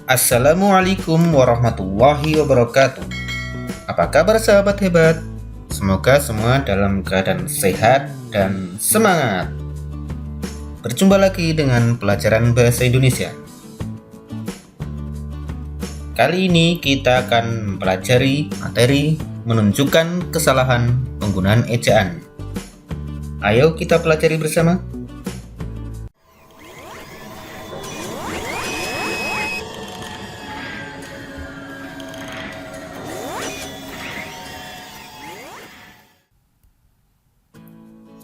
Assalamualaikum warahmatullahi wabarakatuh. Apa kabar sahabat hebat? Semoga semua dalam keadaan sehat dan semangat. Berjumpa lagi dengan pelajaran bahasa Indonesia. Kali ini kita akan mempelajari materi menunjukkan kesalahan penggunaan ejaan. Ayo kita pelajari bersama.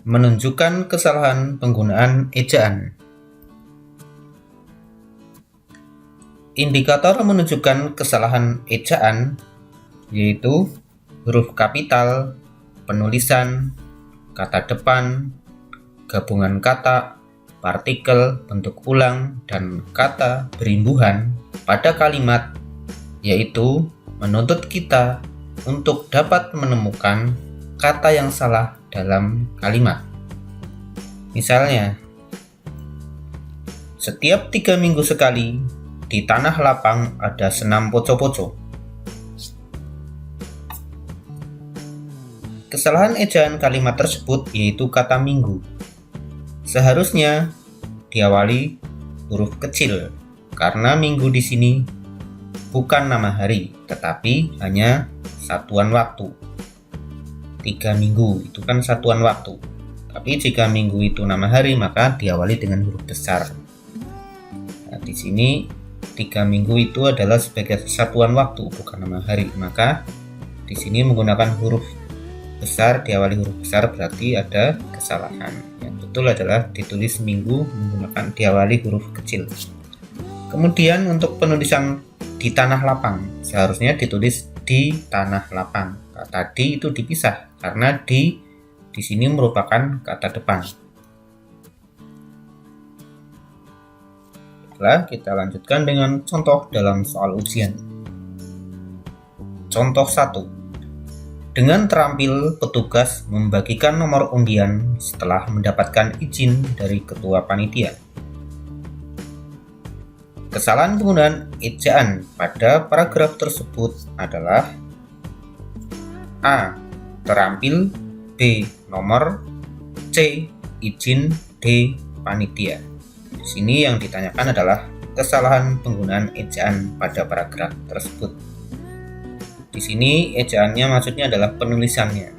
Menunjukkan kesalahan penggunaan ejaan. Indikator menunjukkan kesalahan ejaan yaitu huruf kapital, penulisan, kata depan, gabungan kata, partikel, bentuk ulang, dan kata berimbuhan pada kalimat, yaitu menuntut kita untuk dapat menemukan kata yang salah dalam kalimat. Misalnya, setiap 3 minggu sekali di tanah lapang ada senam poco-poco. Kesalahan ejaan kalimat tersebut yaitu kata minggu. Seharusnya diawali huruf kecil karena minggu di sini bukan nama hari, tetapi hanya satuan waktu. 3 minggu itu kan satuan waktu. Tapi jika minggu itu nama hari, maka diawali dengan huruf besar. Nah, di sini 3 minggu itu adalah sebagai satuan waktu, bukan nama hari. Maka di sini menggunakan huruf besar, diawali huruf besar, berarti ada kesalahan. Yang betul adalah ditulis minggu menggunakan diawali huruf kecil. Kemudian untuk penulisan di tanah lapang, seharusnya ditulis di tanah lapang. Kata di itu dipisah karena di sini merupakan kata depan. Baiklah, kita lanjutkan dengan contoh dalam soal ujian. Contoh 1. Dengan terampil petugas membagikan nomor undian setelah mendapatkan izin dari ketua panitia. Kesalahan penggunaan ejaan pada paragraf tersebut adalah A. Terampil, B. Nomor, C. Izin, D. Panitia. Di sini yang ditanyakan adalah kesalahan penggunaan ejaan pada paragraf tersebut. Di sini ejaannya maksudnya adalah penulisannya.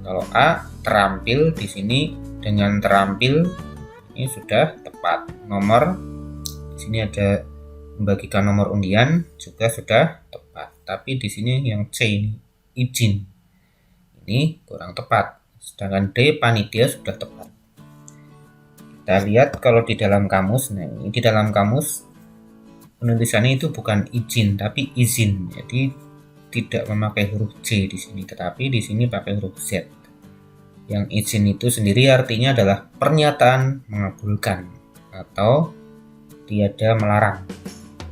Kalau A. Terampil, di sini dengan terampil ini sudah tepat. Nomor, di sini ada membagikan nomor undian juga sudah tepat. Tapi di sini yang C ini izin, ini kurang tepat. Sedangkan D. Panitia sudah tepat. Kita lihat kalau di dalam kamus. Nah, ini di dalam kamus penulisannya itu bukan izin tapi izin. Jadi tidak memakai huruf J di sini, tetapi di sini pakai huruf Z. Yang izin itu sendiri artinya adalah pernyataan mengabulkan atau tiada melarang.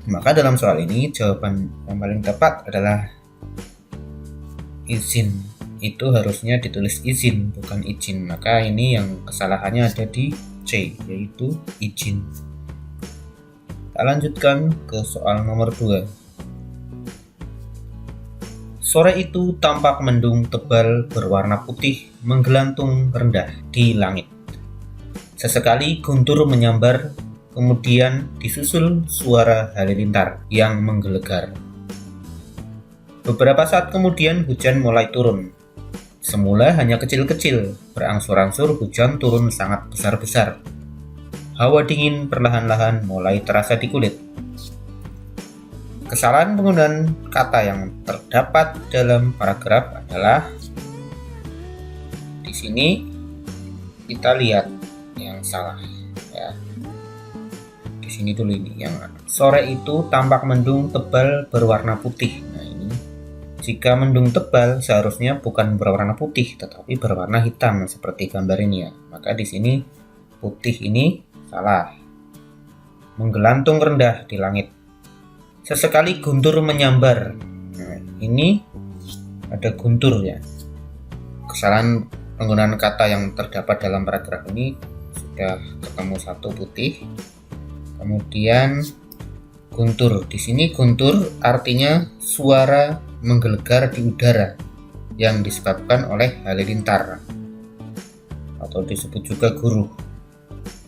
Maka dalam soal ini jawaban yang paling tepat adalah izin. Itu harusnya ditulis izin bukan izin. Maka ini yang kesalahannya ada di C, yaitu izin. Kita lanjutkan ke soal nomor 2. Sore itu tampak mendung tebal berwarna putih menggelantung rendah di langit. Sesekali guntur menyambar, kemudian disusul suara halilintar yang menggelegar. Beberapa saat kemudian hujan mulai turun. Semula hanya kecil-kecil, berangsur-angsur hujan turun sangat besar-besar. Hawa dingin perlahan-lahan mulai terasa di kulit. Kesalahan penggunaan kata yang terdapat dalam paragraf adalah di sini kita lihat yang salah ya. Di sini dulu ini yang sore itu tampak mendung tebal berwarna putih. Nah, ini jika mendung tebal seharusnya bukan berwarna putih tetapi berwarna hitam seperti gambar ini ya. Maka di sini putih ini salah. Menggelantung rendah di langit. Sesekali guntur menyambar. Nah, ini ada guntur ya. Kesalahan penggunaan kata yang terdapat dalam paragraf ini sudah ketemu satu putih. Kemudian guntur. Di sini guntur artinya suara menggelegar di udara yang disebabkan oleh halilintar atau disebut juga guruh.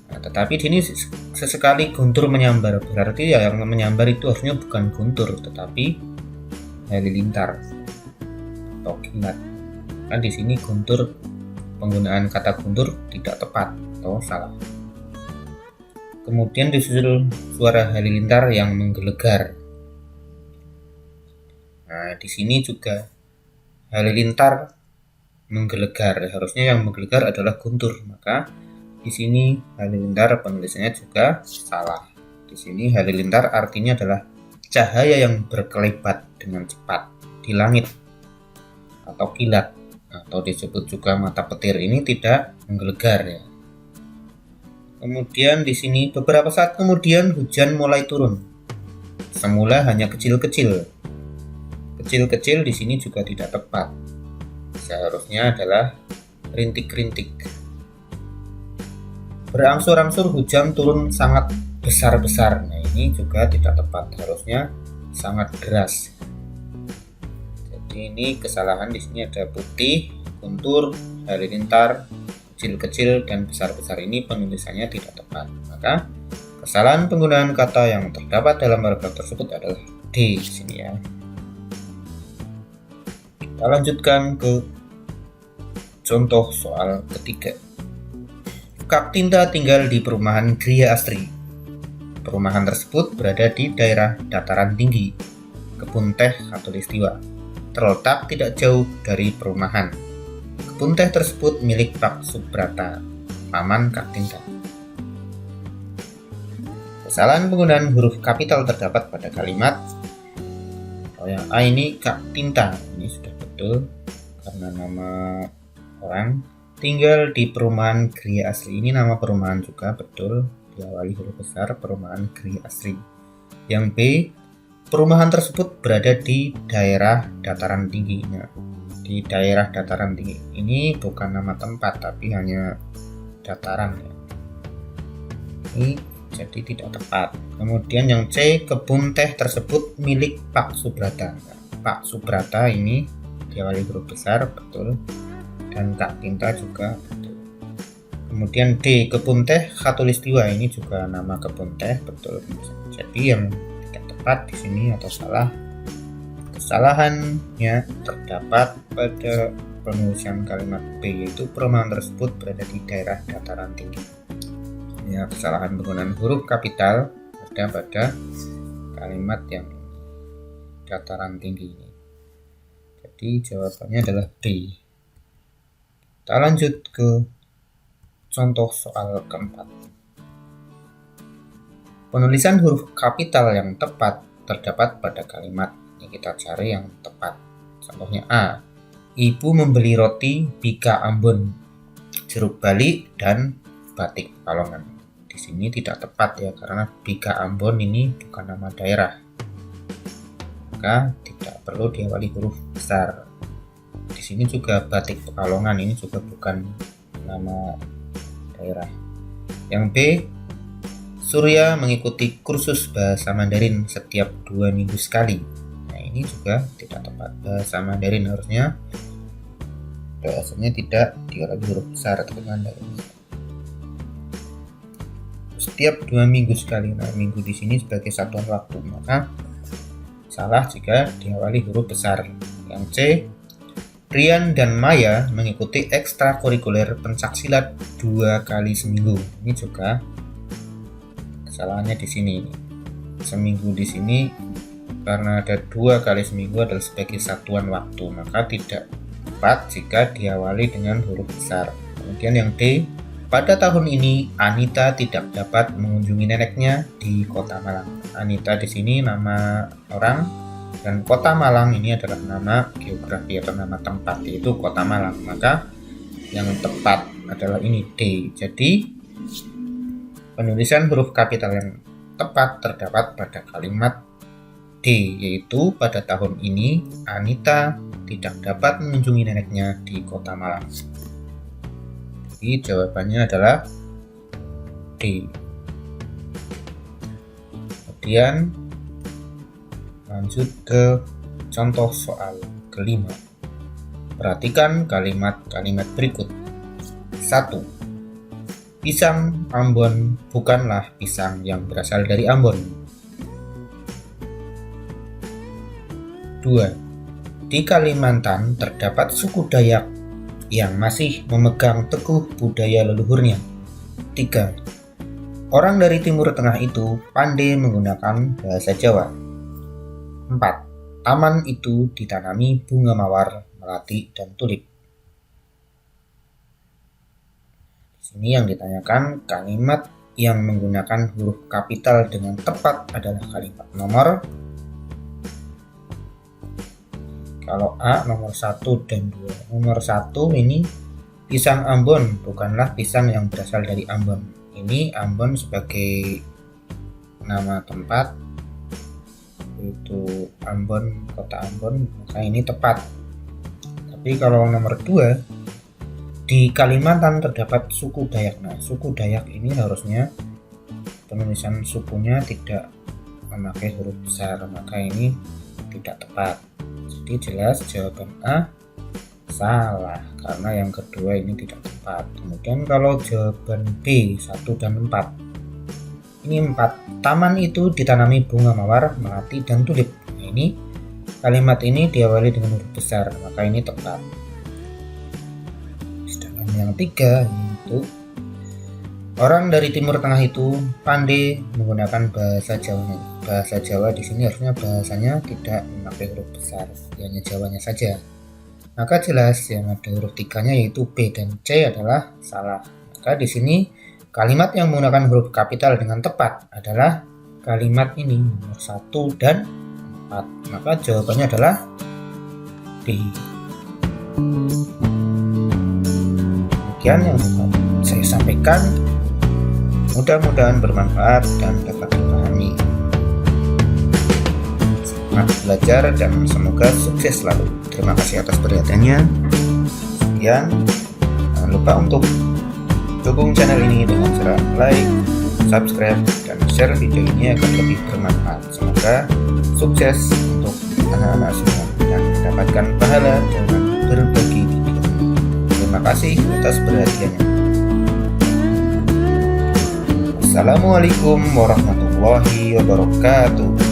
Nah, tetapi di sini sesekali guntur menyambar, berarti ya yang menyambar itu harusnya bukan guntur tetapi halilintar atau kilat. Kan di sini guntur, penggunaan kata guntur tidak tepat atau salah. Kemudian disusul suara halilintar yang menggelegar. Nah, di sini juga halilintar menggelegar. Harusnya yang menggelegar adalah guntur. Maka di sini halilintar penulisannya juga salah. Di sini halilintar artinya adalah cahaya yang berkelebat dengan cepat di langit atau kilat, atau disebut juga mata petir. Ini tidak menggelegar ya. Kemudian di sini beberapa saat kemudian hujan mulai turun. Semula hanya kecil-kecil. Kecil-kecil di sini juga tidak tepat. Seharusnya adalah rintik-rintik. Berangsur-angsur hujan turun sangat besar-besar. Nah, ini juga tidak tepat. Harusnya sangat deras. Jadi ini kesalahan di sini ada putih, guntur, halilintar, kecil-kecil dan besar-besar. Ini penulisannya tidak tepat. Maka kesalahan penggunaan kata yang terdapat dalam paragraf tersebut adalah D di sini ya. Kita lanjutkan ke contoh soal ketiga. Kak Tinta tinggal di perumahan Gria Astri. Perumahan tersebut berada di daerah dataran tinggi, Kebun Teh Khatulistiwa, terletak tidak jauh dari perumahan. Kebun teh tersebut milik Pak Subrata, paman Kak Tinta. Kesalahan penggunaan huruf kapital terdapat pada kalimat. Oh yang A ini Kak Tinta, ini sudah betul karena nama orang. Tinggal di perumahan Gria Asri, ini nama perumahan juga betul, diawali huruf besar, perumahan Gria Asri. Yang B, perumahan tersebut berada di daerah dataran tinggi. Nah, di daerah dataran tinggi ini bukan nama tempat tapi hanya dataran ya. Ini jadi tidak tepat. Kemudian yang C, kebun teh tersebut milik Pak Subrata. Nah, Pak Subrata ini diawali huruf besar betul, dan Kak Tinta juga betul. Kemudian D, kebun teh Khatulistiwa, ini juga nama kebun teh betul. Jadi yang tidak tepat di sini atau salah, kesalahannya terdapat pada penulisan kalimat B, yaitu perumahan tersebut berada di daerah dataran tinggi. Ya, kesalahan penggunaan huruf kapital ada pada kalimat yang dataran tinggi ini. Jadi jawabannya adalah B. Kita lanjut ke contoh soal keempat. Penulisan huruf kapital yang tepat terdapat pada kalimat. Kita cari yang tepat. Contohnya A, ibu membeli roti Bika Ambon, jeruk bali dan batik Palongan. Di sini tidak tepat ya, karena Bika Ambon ini bukan nama daerah. Maka tidak perlu diawali huruf besar. Di sini juga batik Pekalongan, ini juga bukan nama daerah. Yang B, Surya mengikuti kursus bahasa Mandarin setiap 2 minggu sekali. Ini juga tidak tepat. Bahasa Mandarin harusnya bahasanya tidak diawali huruf besar atau Mandarin. Setiap 2 minggu sekali. Nah, minggu di sini sebagai satuan waktu, maka salah jika diawali huruf besar. Yang C, Rian dan Maya mengikuti ekstrakurikuler pencaksilat 2 kali seminggu. Ini juga kesalahannya di sini. Seminggu di sini karena ada 2 kali seminggu adalah sebagai satuan waktu, maka tidak tepat jika diawali dengan huruf besar. Kemudian yang D, pada tahun ini Anita tidak dapat mengunjungi neneknya di Kota Malang. Anita di sini nama orang dan Kota Malang ini adalah nama geografi atau nama tempat, yaitu Kota Malang. Maka yang tepat adalah ini D. Jadi penulisan huruf kapital yang tepat terdapat pada kalimat D, yaitu pada tahun ini Anita tidak dapat mengunjungi neneknya di Kota Malang. Jadi jawabannya adalah D. Kemudian lanjut ke contoh soal kelima. Perhatikan kalimat-kalimat berikut. 1. Pisang Ambon bukanlah pisang yang berasal dari Ambon. 2. Di Kalimantan terdapat suku Dayak yang masih memegang teguh budaya leluhurnya. 3. Orang dari Timur Tengah itu pandai menggunakan bahasa Jawa. 4. Taman itu ditanami bunga mawar, melati, dan tulip. Di sini yang ditanyakan kalimat yang menggunakan huruf kapital dengan tepat adalah kalimat nomor. Kalau A nomor 1 dan 2. Nomor 1 ini pisang Ambon bukanlah pisang yang berasal dari Ambon. Ini Ambon sebagai nama tempat, itu Ambon, kota Ambon, maka ini tepat. Tapi kalau nomor 2, di Kalimantan terdapat suku Dayak. Nah, suku Dayak ini harusnya penulisan sukunya tidak memakai huruf besar, maka ini tidak tepat. Jadi jelas jawaban A salah karena yang kedua ini tidak tepat. Kemudian kalau jawaban B 1 dan 4. Ini 4. Taman itu ditanami bunga mawar, melati, dan tulip. Nah, ini kalimat ini diawali dengan huruf besar, maka ini tepat. Sedangkan yang 3 yaitu orang dari Timur Tengah itu pandai menggunakan bahasa Jawa. Bahasa Jawa di sini harusnya bahasanya tidak memakai huruf besar, hanya Jawanya saja. Maka jelas yang ada huruf 3-nya yaitu B dan C adalah salah. Maka di sini kalimat yang menggunakan huruf kapital dengan tepat adalah kalimat ini nomor 1 dan 4. Maka jawabannya adalah D. Demikian yang dapat saya sampaikan. Mudah-mudahan bermanfaat dan dapat dipahami. Semangat belajar dan semoga sukses selalu. Terima kasih atas perhatiannya. Sekian. Jangan lupa untuk dukung channel ini dengan cara like, subscribe, dan share video ini agar lebih bermanfaat. Semoga sukses untuk anak-anak semua dan mendapatkan pahala dengan berbagi video. Terima kasih atas perhatiannya. Assalamualaikum warahmatullahi wabarakatuh.